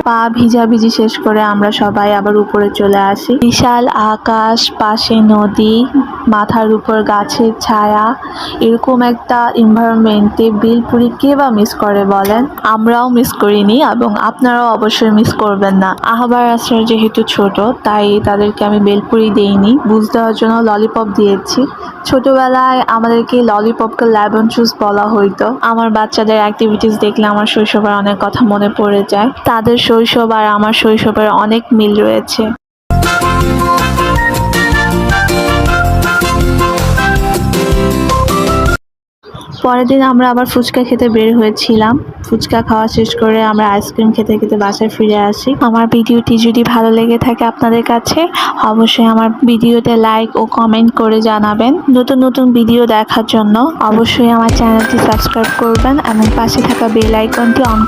পা ভিজাভিজি শেষ করে আমরা সবাই আবার উপরে চলে আসি। বিশাল আকাশ, পাশে নদী, মাথার উপর গাছের ছায়া, এরকম একটা এনভায়রনমেন্টে বেলপুরি কে বা মিস করে বলেন? আমরাও মিস করিনি এবং আপনারাও অবশ্যই মিস করবেন না। আহবার আসর যেহেতু ছোট, তাই তাদেরকে আমি বেলপুরি দেইনি, বুঝ দেওয়ার জন্য ললিপপ দিয়েছি। ছোটবেলায় আমাদেরকে ললিপপকে লেমন জুস বলা হইতো। আমার বাচ্চাদের অ্যাক্টিভিটিস দেখলে আমার শৈশবের অনেক কথা মনে পড়ে যায়। তাদের শৈশব আর আমার শৈশবের অনেক মিল রয়েছে। পরের দিন আমরা আবার ফুচকা খেতে বের হয়েছিলাম। ফুচকা খাওয়া শেষ করে আমরা আইসক্রিম খেতে খেতে বাসায় ফিরে আসি। আমার ভিডিওটি যদি ভালো লেগে থাকে আপনাদের কাছে, অবশ্যই আমার ভিডিওতে লাইক ও কমেন্ট করে জানাবেন। নতুন নতুন ভিডিও দেখার জন্য অবশ্যই আমার চ্যানেলটি সাবস্ক্রাইব করবেন এবং পাশে থাকা বেল আইকনটি অন